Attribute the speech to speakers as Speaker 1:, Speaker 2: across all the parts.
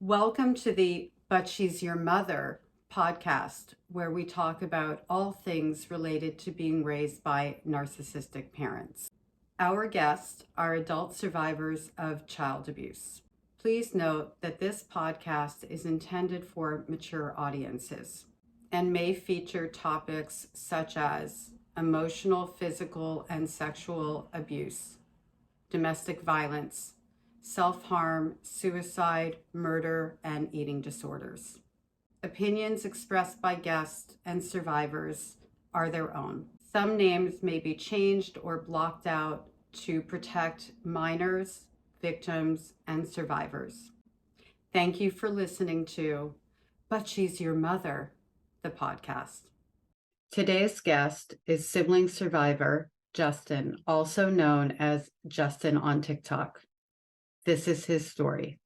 Speaker 1: Welcome to the But She's Your Mother podcast, where we talk about all things related to being raised by narcissistic parents. Our guests are adult survivors of child abuse. Please note that this podcast is intended for mature audiences and may feature topics such as emotional, physical, and sexual abuse, domestic violence, self-harm, suicide, murder, and eating disorders. Opinions expressed by guests and survivors are their own. Some names may be changed or blocked out to protect minors, victims, and survivors. Thank you for listening to But She's Your Mother, the podcast. Today's guest is sibling survivor Justin, also known as Justin on TikTok. This is his story.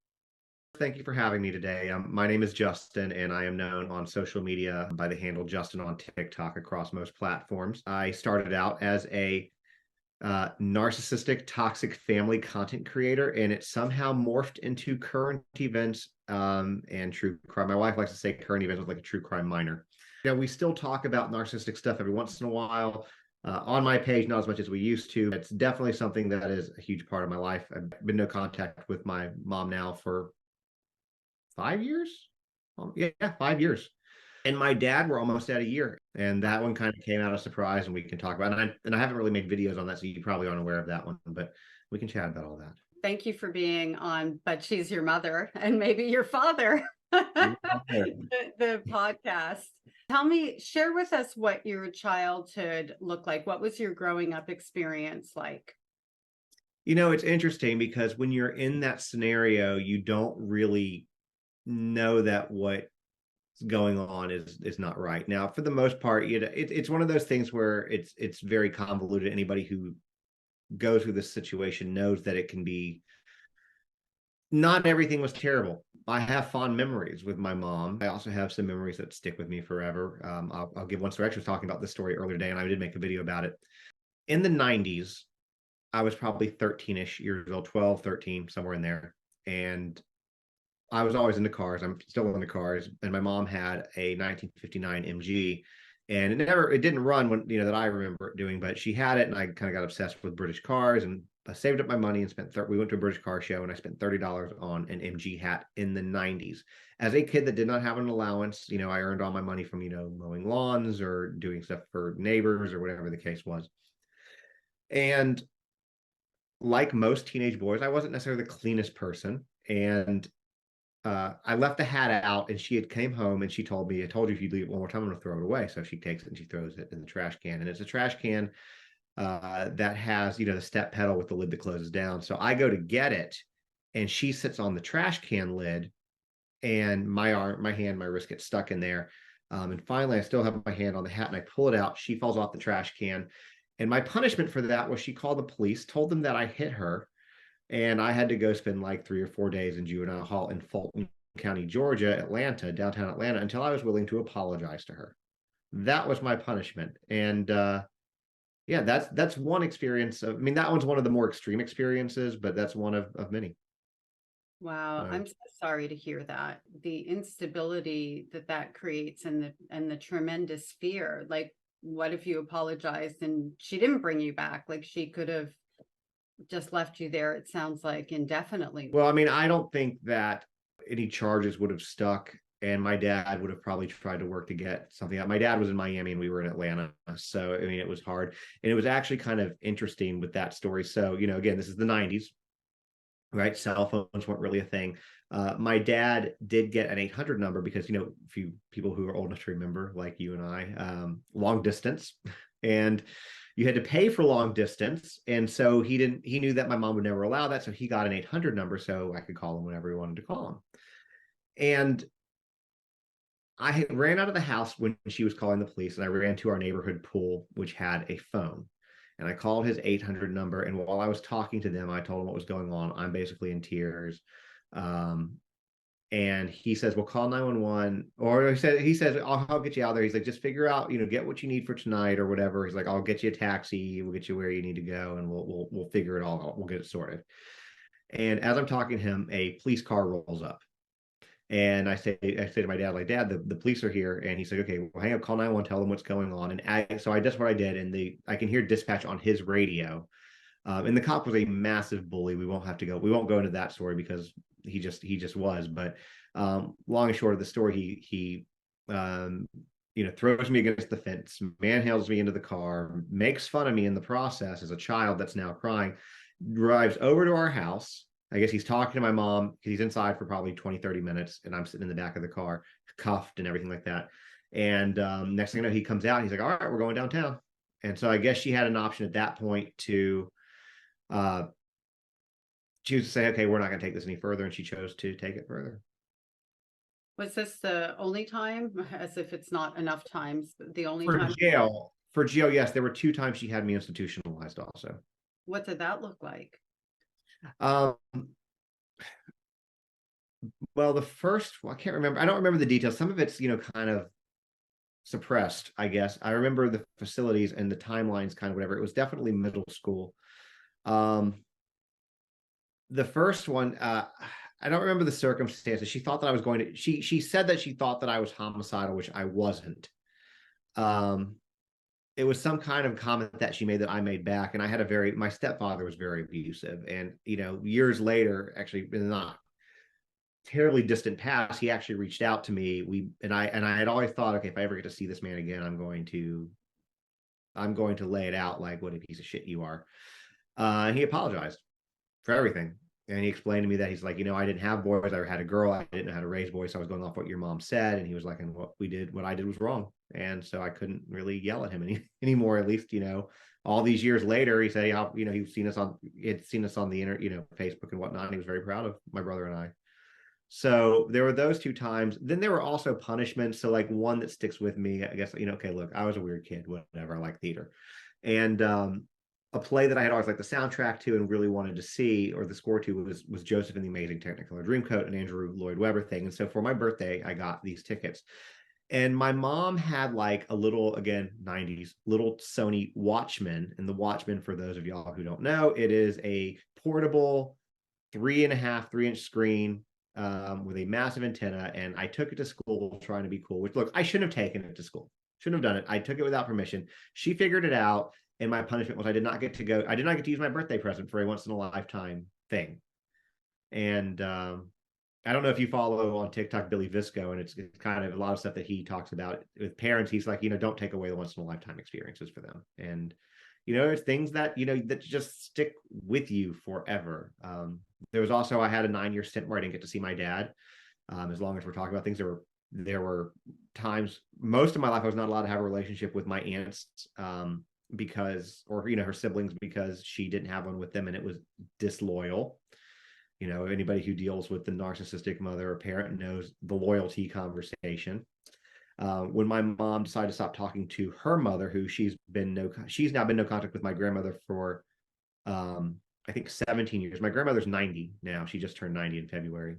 Speaker 2: Thank you for having me today. My name is Justin, and I am known on social media by the handle Justin on TikTok across most platforms. I started out as a narcissistic, toxic family content creator, and it somehow morphed into current events and true crime. My wife likes to say current events was like a true crime minor. We still talk about narcissistic stuff every once in a while. On my page, not as much as we used to. It's definitely something that is a huge part of my life. I've been in no contact with my mom now for 5 years. Yeah, 5 years. And my dad, we're almost at a year. And that one kind of came out of surprise, and we can talk about it. And I haven't really made videos on that, so you probably aren't aware of that one, but we can chat about all that.
Speaker 1: Thank you for being on But She's Your Mother and maybe your father, the podcast. Share with us what your childhood looked like. What was your growing up experience like?
Speaker 2: It's interesting because when you're in that scenario, you don't really know that what's going on is not right. Now, for the most part, it's one of those things where it's very convoluted. Anybody who goes through this situation knows that it can be, not everything was terrible. I have fond memories with my mom. I also have some memories that stick with me forever. I'll give one story. I was talking about this story earlier today, and I did make a video about it. In the 90s, I was probably 13-ish years old, 12, 13, somewhere in there. And I was always into cars. I'm still into cars. And my mom had a 1959 MG, and it didn't run when, that I remember it doing, but she had it, and I kind of got obsessed with British cars, and I saved up my money and we went to a British car show, and I spent $30 on an MG hat in the 90s. As a kid that did not have an allowance, I earned all my money from, mowing lawns or doing stuff for neighbors or whatever the case was. And like most teenage boys, I wasn't necessarily the cleanest person. And I left the hat out, and she had came home and she told me, "I told you if you leave it one more time, I'm going to throw it away." So she takes it and she throws it in the trash can. And it's a trash can that has, the step pedal with the lid that closes down. So I go to get it, and she sits on the trash can lid, and my wrist gets stuck in there. And finally, I still have my hand on the hat, and I pull it out. She falls off the trash can. And my punishment for that was she called the police, told them that I hit her, and I had to go spend like 3 or 4 days in juvenile hall in Fulton County, Georgia, downtown Atlanta, until I was willing to apologize to her. That was my punishment. And yeah, that's one experience. That one's one of the more extreme experiences, but that's one of many.
Speaker 1: Wow, I'm so sorry to hear that. The instability that creates, and the tremendous fear. Like, what if you apologized and she didn't bring you back? Like, she could have just left you there, it sounds like, indefinitely.
Speaker 2: Well, I don't think that any charges would have stuck, and my dad would have probably tried to work to get something out. My dad was in Miami and we were in Atlanta, so it was hard. And it was actually kind of interesting with that story. So, again, this is the 90s, right? Cell phones weren't really a thing. My dad did get an 800 number because, few people who are old enough to remember, like you and I, long distance, and you had to pay for long distance. And so he knew that my mom would never allow that. So he got an 800 number so I could call him whenever he wanted to call him. And I ran out of the house when she was calling the police, and I ran to our neighborhood pool, which had a phone. And I called his 800 number. And while I was talking to them, I told them what was going on. I'm basically in tears. And he says, "Well, call 911." Or he says, I'll get you out there. He's like, "Just figure out, get what you need for tonight or whatever." He's like, "I'll get you a taxi. We'll get you where you need to go, and we'll figure it all out. We'll get it sorted." And as I'm talking to him, a police car rolls up. And I say to my dad, like, Dad, the police are here. And he's like, okay, well, hang up, call 911, tell them what's going on. And so that's what I did. And I can hear dispatch on his radio. And the cop was a massive bully. We won't go into that story because he just was. But long and short of the story, he throws me against the fence, manhandles me into the car, makes fun of me in the process as a child that's now crying, drives over to our house. I guess he's talking to my mom because he's inside for probably 20, 30 minutes. And I'm sitting in the back of the car, cuffed and everything like that. And next thing I know, he comes out. He's like, all right, we're going downtown. And so I guess she had an option at that point to choose to say, okay, we're not going to take this any further. And she chose to take it further.
Speaker 1: Was this the only time, as if it's not enough times, the only
Speaker 2: For
Speaker 1: time?
Speaker 2: jail, yes, there were 2 times she had me institutionalized also.
Speaker 1: What did that look like?
Speaker 2: Um, well, I can't remember. I don't remember the details. Some of it's, kind of suppressed, I guess. I remember the facilities and the timelines, kind of whatever. It was definitely middle school. The first one, I don't remember the circumstances. She thought that I was going to, she said that she thought that I was homicidal, which I wasn't. It was some kind of comment that she made that I made back. And my stepfather was very abusive. And, years later, actually, not terribly distant past, he actually reached out to me. I had always thought, okay, if I ever get to see this man again, I'm going to lay it out like what a piece of shit you are. And he apologized for everything. And he explained to me that he's like, I didn't have boys. I had a girl. I didn't know how to raise boys. So I was going off what your mom said. And he was like, and what I did was wrong. And so I couldn't really yell at him anymore, at least, all these years later, he said, he'd seen us on the internet, Facebook and whatnot. And he was very proud of my brother and I. So there were those 2 times. Then there were also punishments. So like one that sticks with me, I guess, okay, look, I was a weird kid, whatever. I like theater. And, a play that I had always liked the soundtrack to and really wanted to see, or the score to, was Joseph and the Amazing Technicolor Dreamcoat, and Andrew Lloyd Webber thing. And so for my birthday, I got these tickets. And my mom had like a little, again, 90s, little Sony Watchman. And the Watchman, for those of y'all who don't know, it is a portable 3.5, 3-inch screen with a massive antenna. And I took it to school trying to be cool, which, look, I shouldn't have taken it to school. Shouldn't have done it. I took it without permission. She figured it out. And my punishment was I did not get to use my birthday present for a once in a lifetime thing. And I don't know if you follow on TikTok Billy Visco, and it's kind of a lot of stuff that he talks about with parents. He's like, don't take away the once in a lifetime experiences for them. And, it's things that, that just stick with you forever. There was also, I had a 9-year stint where I didn't get to see my dad. As long as we're talking about things, there were times, most of my life, I was not allowed to have a relationship with my aunts. Because, or her siblings, because she didn't have one with them and it was disloyal. Anybody who deals with the narcissistic mother or parent knows the loyalty conversation. When my mom decided to stop talking to her mother, who she's now been no contact with my grandmother for I think 17 years. My grandmother's 90 now. She just turned 90 in February.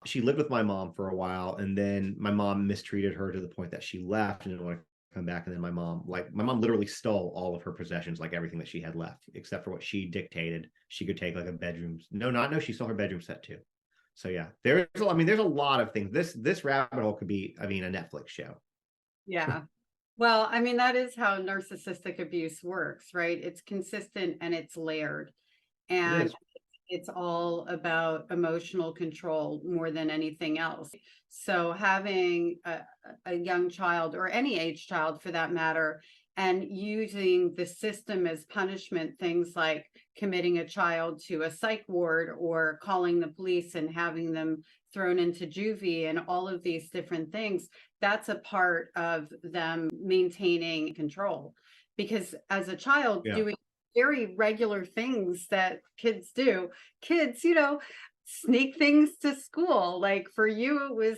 Speaker 2: She lived with my mom for a while, and then my mom mistreated her to the point that she left and didn't want to come back. And then my mom literally stole all of her possessions, like everything that she had left, except for what she dictated. She could take like a bedroom. She stole her bedroom set too. So yeah, there's a lot of things. This rabbit hole could be, a Netflix show.
Speaker 1: Yeah. Well, that is how narcissistic abuse works, right? It's consistent and it's layered. And it's all about emotional control more than anything else. So having a young child, or any age child for that matter, and using the system as punishment, things like committing a child to a psych ward or calling the police and having them thrown into juvie and all of these different things, that's a part of them maintaining control. Because as a child, doing very regular things that kids do, sneak things to school. Like for you, it was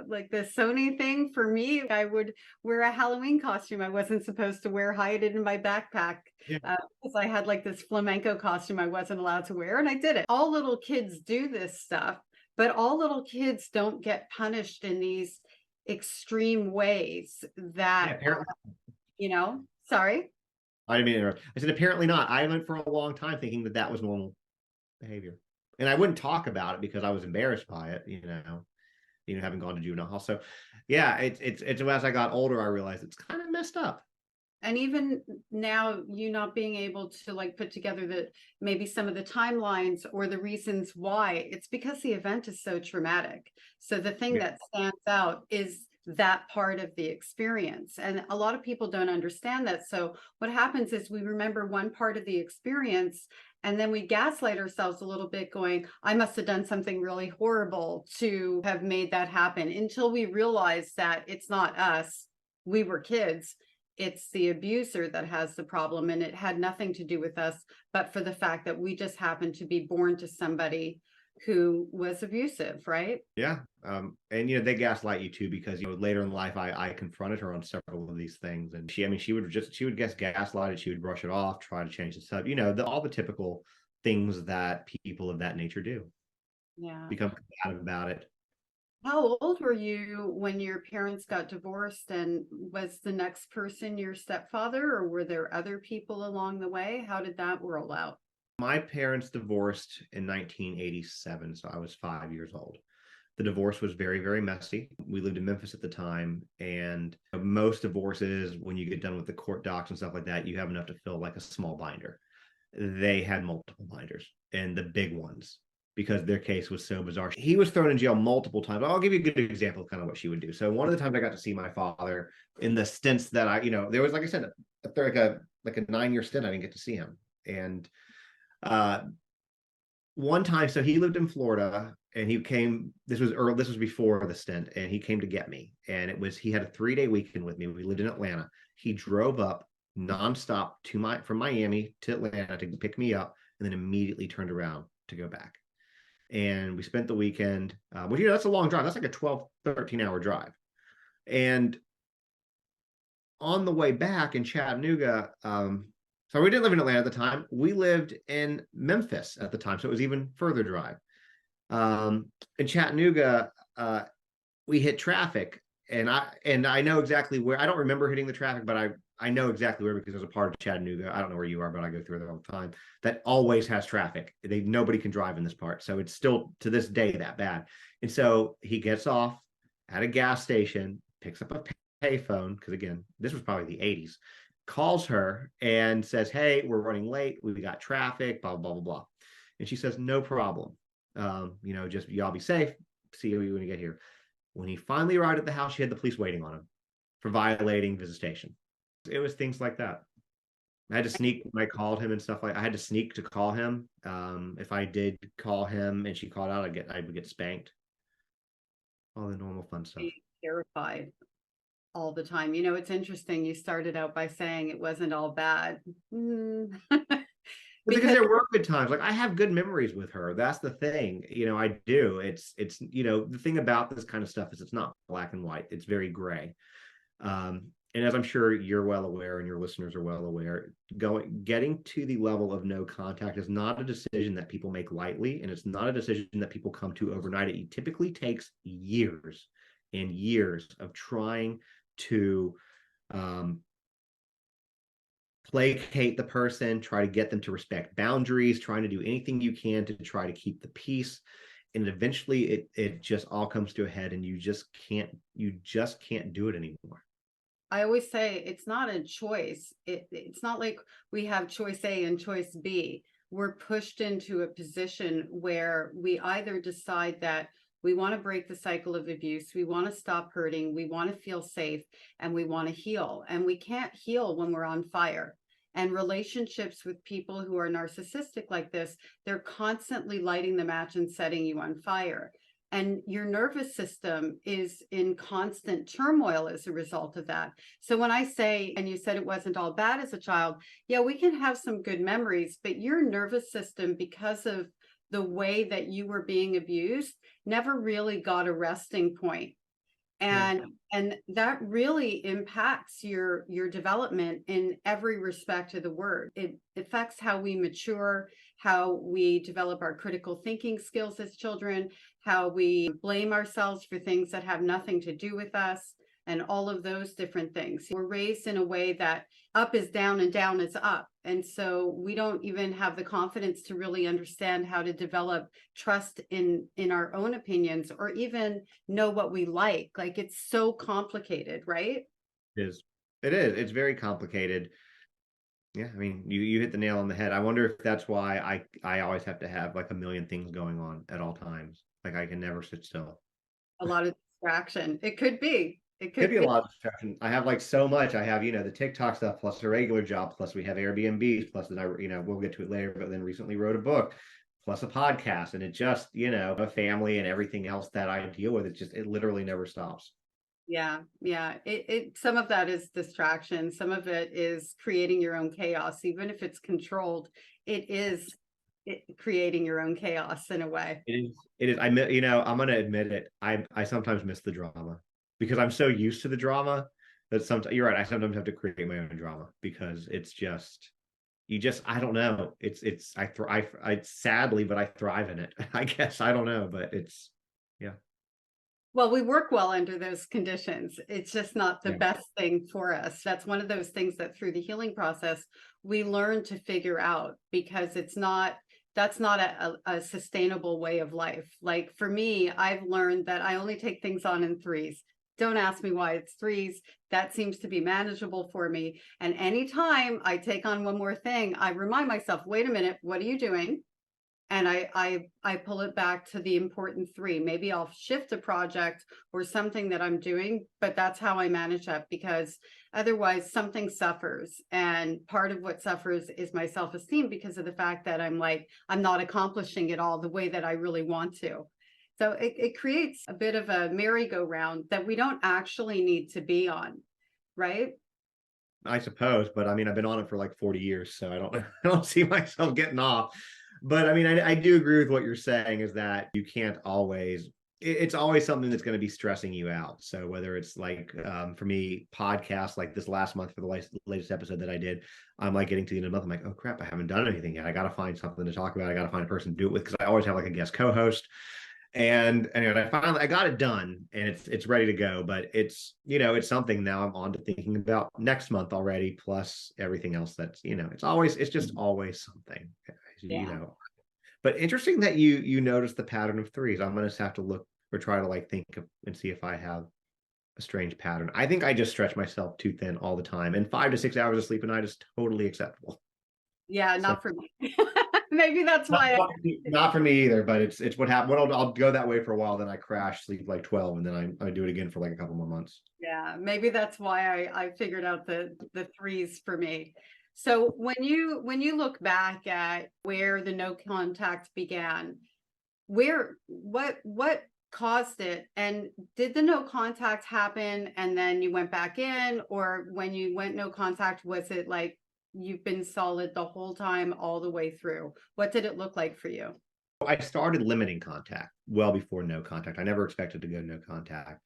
Speaker 1: like the Sony thing. For me, I would wear a Halloween costume I wasn't supposed to wear, hide it in my backpack, because I had like this flamenco costume I wasn't allowed to wear, and I did it. All little kids do this stuff, but all little kids don't get punished in these extreme ways that, sorry.
Speaker 2: I didn't mean to interrupt. I said, apparently not. I went for a long time thinking that was normal behavior. And I wouldn't talk about it because I was embarrassed by it, having gone to juvenile hall. So yeah, it's as I got older, I realized it's kind of messed up.
Speaker 1: And even now, you not being able to like put together maybe some of the timelines or the reasons why, it's because the event is so traumatic. So the thing that stands out is that part of the experience. And a lot of people don't understand that. So what happens is we remember one part of the experience, and then we gaslight ourselves a little bit going, I must have done something really horrible to have made that happen, until we realize that it's not us. We were kids. It's the abuser that has the problem, and it had nothing to do with us, but for the fact that we just happened to be born to somebody who was abusive, right?
Speaker 2: Yeah. And they gaslight you too, because later in life I confronted her on several of these things, and she would get gaslighted, she would brush it off, try to change the subject, all the typical things that people of that nature do.
Speaker 1: Yeah.
Speaker 2: Become combative about it.
Speaker 1: How old were you when your parents got divorced, and was the next person your stepfather, or were there other people along the way? How did that roll out?
Speaker 2: My parents divorced in 1987, so I was 5 years old. The divorce was very, very messy. We lived in Memphis at the time, and most divorces, when you get done with the court docs and stuff like that, you have enough to fill like a small binder. They had multiple binders, and the big ones, because their case was so bizarre. He was thrown in jail multiple times. I'll give you a good example of kind of what she would do. So one of the times I got to see my father, in the stints that there was, like I said, like a 9-year stint, I didn't get to see him. And one time, so he lived in Florida, and he came, this was before the stint, and he came to get me. And he had a 3-day weekend with me. We lived in Atlanta. He drove up nonstop from Miami to Atlanta to pick me up, and then immediately turned around to go back. And we spent the weekend, which, that's a long drive. That's like a 12, 13-hour drive. And on the way back in Chattanooga, so we didn't live in Atlanta at the time. We lived in Memphis at the time, so it was even further drive. In Chattanooga, we hit traffic, and I know exactly where. I don't remember hitting the traffic, but I know exactly where, because there's a part of Chattanooga, I don't know where you are, but I go through there all the time, that always has traffic. Nobody can drive in this part, so it's still to this day that bad. And so he gets off at a gas station, picks up a payphone, because again, this was probably the 80s, calls her and says, hey, we're running late, we got traffic, blah blah blah blah. And she says, no problem, just y'all be safe, see you when you get here. When he finally arrived at the house, she had the police waiting on him for violating visitation. It was things like that. I had to sneak when I called him and stuff I had to sneak to call him. If I did call him and she called out, I would get spanked. All the normal fun stuff.
Speaker 1: Terrified all the time. It's interesting. You started out by saying it wasn't all bad.
Speaker 2: Because there were good times. Like, I have good memories with her. That's the thing. I do. It's the thing about this kind of stuff is it's not black and white. It's very gray. And as I'm sure you're well aware, and your listeners are well aware, getting to the level of no contact is not a decision that people make lightly, and it's not a decision that people come to overnight. It typically takes years and years of trying to placate the person, try to get them to respect boundaries, trying to do anything you can to try to keep the peace. And eventually it just all comes to a head, and you just can't do it anymore.
Speaker 1: I always say it's not a choice. It's not like we have choice A and choice B. We're pushed into a position where we either decide that we want to break the cycle of abuse, we want to stop hurting, we want to feel safe, and we want to heal. And we can't heal when we're on fire. And relationships with people who are narcissistic like this, they're constantly lighting the match and setting you on fire. And your nervous system is in constant turmoil as a result of that. So when I say, and you said it wasn't all bad as a child, yeah, we can have some good memories, but your nervous system, because of the way that you were being abused, never really got a resting point. And that really impacts your development in every respect of the word. It affects how we mature, how we develop our critical thinking skills as children, how we blame ourselves for things that have nothing to do with us. and all of those different things. We're raised in a way that up is down and down is up. And so we don't even have the confidence to really understand how to develop trust in our own opinions, or even know what we like. Like, it's so complicated, right?
Speaker 2: It is. It is. It's very complicated. Yeah, I mean, you hit the nail on the head. I wonder if that's why I always have to have like a million things going on at all times. Like I can never sit still.
Speaker 1: A lot of distraction. It could be. It
Speaker 2: Could
Speaker 1: could
Speaker 2: be a
Speaker 1: be.
Speaker 2: lot of distraction. I have like so much. I have, the TikTok stuff plus a regular job, plus we have Airbnbs, plus then we'll get to it later, but then recently wrote a book, plus a podcast, and it just, a family and everything else that I deal with. It literally never stops.
Speaker 1: Yeah, yeah. It some of that is distraction. Some of it is creating your own chaos, even if it's controlled. It is creating your own chaos in a way.
Speaker 2: It is. It is. I'm gonna admit it. I sometimes miss the drama because I'm so used to the drama that sometimes you're right. I sometimes have to create my own drama because it's just I don't know. I thrive. I sadly, but I thrive in it. I guess I don't know, but it's yeah.
Speaker 1: Well, we work well under those conditions. It's just not the
Speaker 2: Yeah.
Speaker 1: best thing for us. That's one of those things that through the healing process, we learn to figure out, because that's not a sustainable way of life. Like for me, I've learned that I only take things on in threes. Don't ask me why it's threes. That seems to be manageable for me. And anytime I take on one more thing, I remind myself, wait a minute, what are you doing? And I pull it back to the important three. Maybe I'll shift a project or something that I'm doing, but that's how I manage that, because otherwise something suffers. And part of what suffers is my self-esteem, because of the fact that I'm not accomplishing it all the way that I really want to. So it creates a bit of a merry-go-round that we don't actually need to be on, right?
Speaker 2: I suppose, but I mean, I've been on it for like 40 years, so I don't I don't see myself getting off. But I mean, I do agree with what you're saying is that you can't always it's always something that's going to be stressing you out. So whether it's like for me, podcasts like this last month for the latest episode that I did, I'm like getting to the end of the month. I'm like, oh crap, I haven't done anything yet. I got to find something to talk about. I got to find a person to do it with, because I always have like a guest co-host. And anyway, I got it done and it's ready to go. But it's something now I'm on to thinking about next month already, plus everything else that's it's just always something, you
Speaker 1: Yeah.
Speaker 2: know. But interesting that you notice the pattern of threes. I'm gonna just have to look or try to like think of, and see if I have a strange pattern. I think I just stretch myself too thin all the time, and 5 to 6 hours of sleep a night is totally acceptable.
Speaker 1: Yeah,
Speaker 2: So
Speaker 1: not for me. Maybe that's
Speaker 2: not,
Speaker 1: why.
Speaker 2: not for me either, but it's what happened. I'll go that way for a while, then I crash, sleep like 12, and then I do it again for like a couple more months.
Speaker 1: Yeah, maybe that's why I figured out the threes for me. So when you look back at where the no contact began, what caused it? And did the no contact happen and then you went back in, or when you went no contact, was it like you've been solid the whole time all the way through? What did it look like for you?
Speaker 2: I started limiting contact well before no contact. I never expected to go no contact.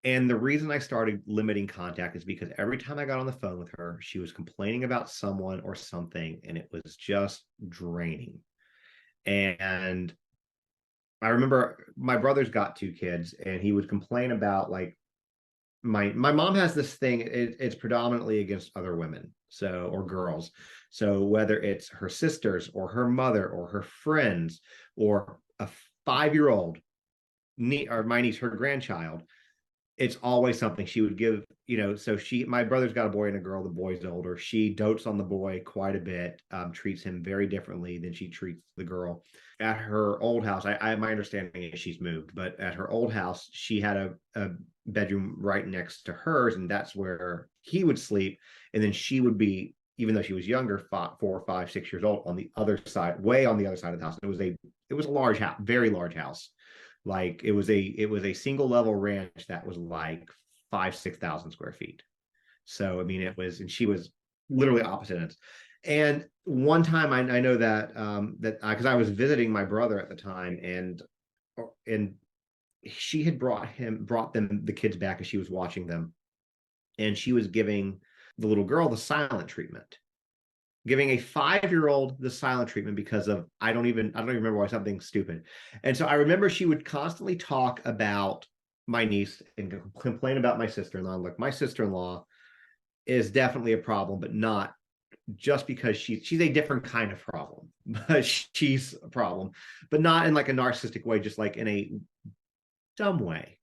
Speaker 2: And the reason I started limiting contact is because every time I got on the phone with her, she was complaining about someone or something, and it was just draining. And I remember my brother's got 2 kids, and he would complain about like my mom has this thing. It's predominantly against other women, so or girls. So whether it's her sisters or her mother or her friends or a 5-year-old or my niece, her grandchild, it's always something she would give, so my brother's got a boy and a girl. The boy's older. She dotes on the boy quite a bit, treats him very differently than she treats the girl. At her old house, my understanding is she's moved, but at her old house, she had a bedroom right next to hers, and that's where he would sleep. And then she would be, even though she was younger, 4, 5, 6 years old, on the other side, way on the other side of the house. It was a large house, very large house. Like it was a single level ranch that was like 5,000 to 6,000 square feet. So I mean, and she was literally opposite ends. And one time I know that because I was visiting my brother at the time, and she had brought them the kids back as she was watching them, and she was giving the little girl the silent treatment, giving a 5-year-old the silent treatment because of I don't even remember why, something stupid. And so I remember she would constantly talk about my niece and complain about my sister-in-law. Look, my sister-in-law is definitely a problem, but not just because she's a different kind of problem. But she's a problem, but not in like a narcissistic way, just like in a dumb way.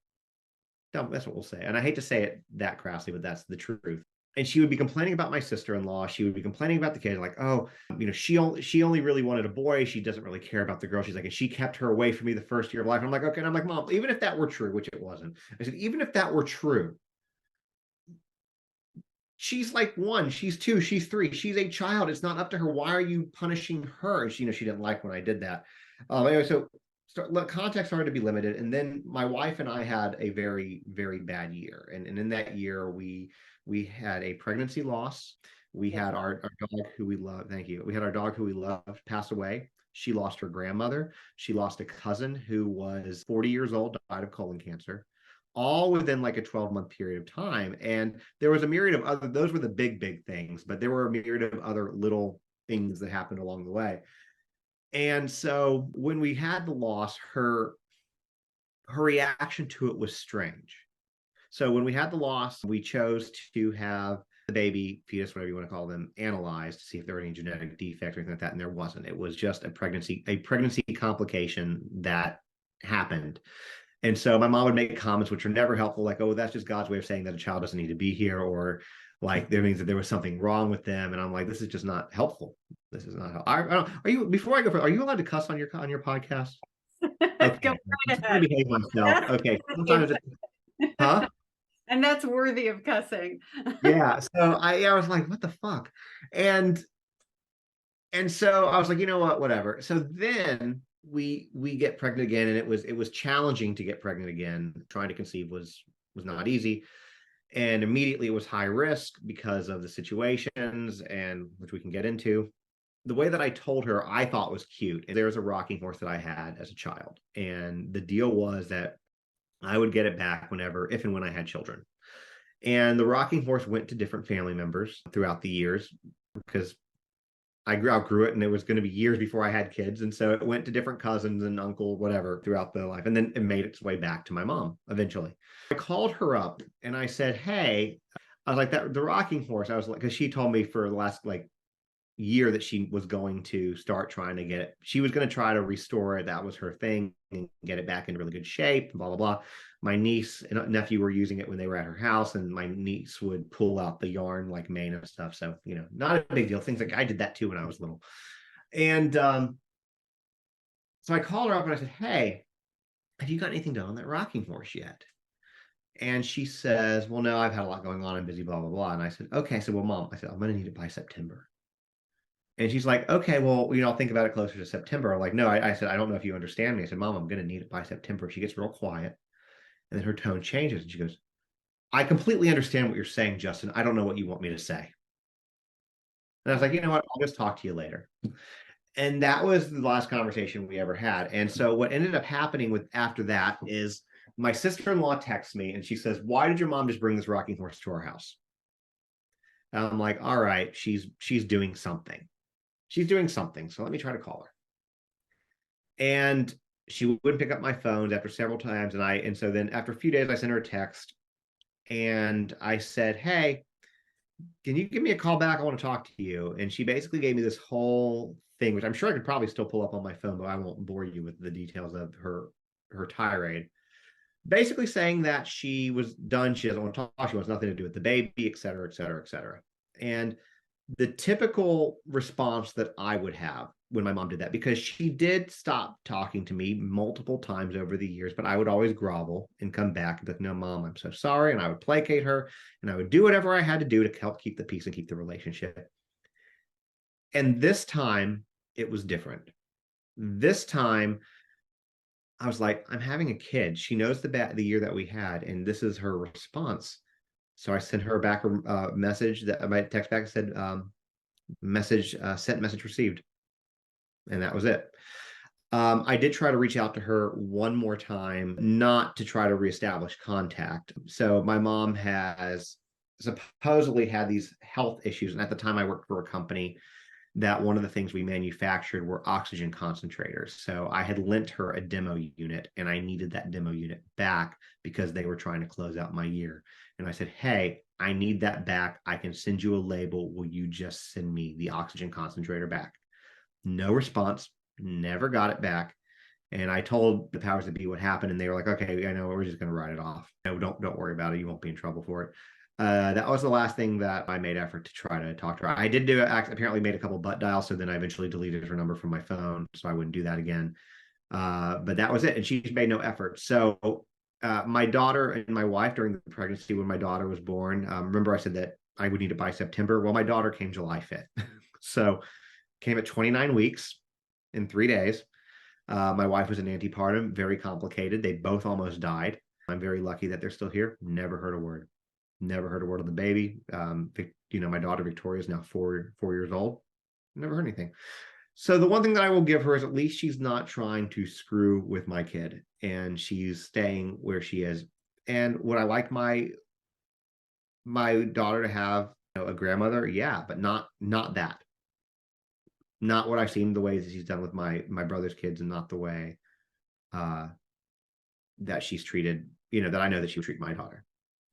Speaker 2: Dumb, that's what we'll say. And I hate to say it that crassly, but that's the truth. And she would be complaining about my sister-in-law. She would be complaining about the kid, like, oh, she only really wanted a boy. She doesn't really care about the girl. She's like, and she kept her away from me the first year of life. And I'm like, okay. And I'm like, Mom, even if that were true, which it wasn't, I said, even if that were true, she's like 1, she's 2, she's 3, she's a child. It's not up to her. Why are you punishing her? And she didn't like when I did that. Anyway, so context started to be limited. And then my wife and I had a very, very bad year. And in that year, we had a pregnancy loss. We had our dog who we love. Thank you. We had our dog who we loved pass away. She lost her grandmother. She lost a cousin who was 40 years old, died of colon cancer, all within like a 12-month period of time. And there was a myriad of other, those were the big things, but there were a myriad of other little things that happened along the way. And so when we had the loss, her reaction to it was strange. So when we had the loss, we chose to have the baby, fetus, whatever you want to call them, analyzed to see if there were any genetic defects or anything like that. And there wasn't. It was just a pregnancy complication that happened. And so my mom would make comments which are never helpful, like, oh, that's just God's way of saying that a child doesn't need to be here, or like that means that there was something wrong with them. And I'm like, this is just not helpful. This is not helpful. I don't, are you, before I go, are you allowed to cuss on your podcast? Okay.
Speaker 1: Go right
Speaker 2: I'm trying to
Speaker 1: ahead.
Speaker 2: behave myself. Okay. Sometimes huh?
Speaker 1: And that's worthy of cussing.
Speaker 2: Yeah. So I was like, what the fuck? And so I was like, you know what, whatever. So then we get pregnant again, and it was challenging to get pregnant again. Trying to conceive was not easy. And immediately it was high risk because of the situations, and which we can get into. The way that I told her I thought was cute. And there was a rocking horse that I had as a child. And the deal was that I would get it back whenever, if and when I had children. And the rocking horse went to different family members throughout the years because I outgrew it, and it was going to be years before I had kids. And so it went to different cousins and uncle, whatever, throughout the life. And then it made its way back to my mom eventually. I called her up and I said, hey, I was like, that the rocking horse, I was like, because she told me for the last like year that she was going to start trying to get it. She was going to try to restore it. That was her thing, and get it back in really good shape, blah, blah, blah. My niece and nephew were using it when they were at her house, and my niece would pull out the yarn like mane and stuff. So, not a big deal. Things like I did that too when I was little. And so I called her up and I said, hey, have you got anything done on that rocking horse yet? And she says, well, no, I've had a lot going on. I'm busy, blah, blah, blah. And I said, okay. I said, well, Mom, I said, I'm going to need it by September. And she's like, okay, well, I'll think about it closer to September. I'm like, no, I said, I don't know if you understand me. I said, Mom, I'm going to need it by September. She gets real quiet, and then her tone changes. And she goes, I completely understand what you're saying, Justin. I don't know what you want me to say. And I was like, you know what? I'll just talk to you later. And that was the last conversation we ever had. And so what ended up happening with after that is my sister-in-law texts me and she says, why did your mom just bring this rocking horse to our house? And I'm like, all right, she's doing something. She's doing something. So let me try to call her. And she wouldn't pick up my phone after several times. And so then after a few days, I sent her a text and I said, hey, can you give me a call back? I want to talk to you. And she basically gave me this whole thing, which I'm sure I could probably still pull up on my phone, but I won't bore you with the details of her tirade. Basically saying that she was done. She doesn't want to talk. She wants nothing to do with the baby, et cetera, et cetera, et cetera. And the typical response that I would have when my mom did that, because she did stop talking to me multiple times over the years, but I would always grovel and come back and be like, no, Mom, I'm so sorry. And I would placate her and I would do whatever I had to do to help keep the peace and keep the relationship. And this time it was different. This time I was like, I'm having a kid. She knows the year that we had, and this is her response. So I sent her back a message that my text back said, sent, message received. And that was it. I did try to reach out to her one more time, not to try to reestablish contact. So my mom has supposedly had these health issues. And at the time I worked for a company that one of the things we manufactured were oxygen concentrators. So I had lent her a demo unit and I needed that demo unit back because they were trying to close out my year. And I said, hey, I need that back. I can send you a label. Will you just send me the oxygen concentrator back? No response, never got it back. And I told the powers that be what happened, and they were like, okay, I know, we're just going to write it off. No, don't worry about it. You won't be in trouble for it. That was the last thing that I made effort to try to talk to her. I did do it, apparently made a couple butt dials, so then I eventually deleted her number from my phone, so I wouldn't do that again. But that was it, and she's made no effort. So my daughter and my wife during the pregnancy, when my daughter was born, remember I said that I would need it by September. Well, my daughter came July 5th. So came at 29 weeks in 3 days. My wife was an antepartum, very complicated. They both almost died. I'm very lucky that they're still here. Never heard a word. Never heard a word of the baby. My daughter Victoria is now 4 years old. Never heard anything. So the one thing that I will give her is at least she's not trying to screw with my kid, and she's staying where she is. And would I like my daughter to have a grandmother? Yeah, but not that. Not what I've seen, the ways that she's done with my brother's kids, and not the way that she's treated, that I know that she would treat my daughter.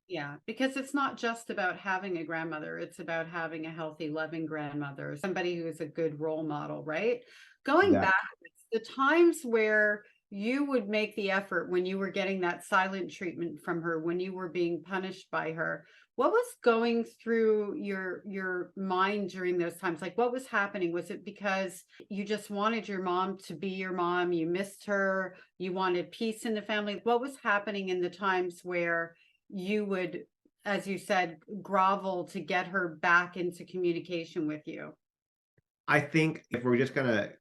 Speaker 1: Yeah, because it's not just about having a grandmother. It's about having a healthy, loving grandmother, somebody who is a good role model, right? Going
Speaker 2: Exactly.
Speaker 1: back, the times where you would make the effort when you were getting that silent treatment from her, when you were being punished by her, what was going through your mind during those times? Like, what was happening? Was it because you just wanted your mom to be your mom, you missed her, you wanted peace in the family? What was happening in the times where you would, as you said, grovel to get her back into communication with you?
Speaker 2: I think if we're just going to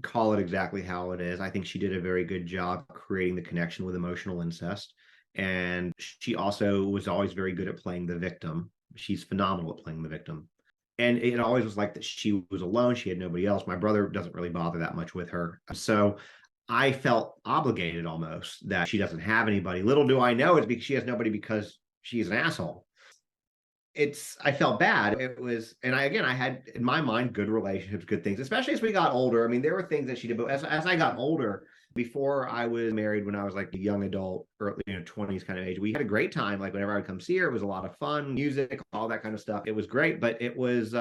Speaker 2: call it exactly how it is, I think she did a very good job creating the connection with emotional incest. And she also was always very good at playing the victim. She's phenomenal at playing the victim. And it always was like that she was alone. She had nobody else. My brother doesn't really bother that much with her. So I felt obligated almost that she doesn't have anybody. Little do I know it's because she has nobody because she's an asshole. I felt bad. It was, and I had in my mind good relationships, good things, especially as we got older. I mean, there were things that she did, but as I got older, before I was married, when I was like a young adult, early 20s kind of age, we had a great time. Like whenever I would come see her, it was a lot of fun, music, all that kind of stuff. It was great, but it was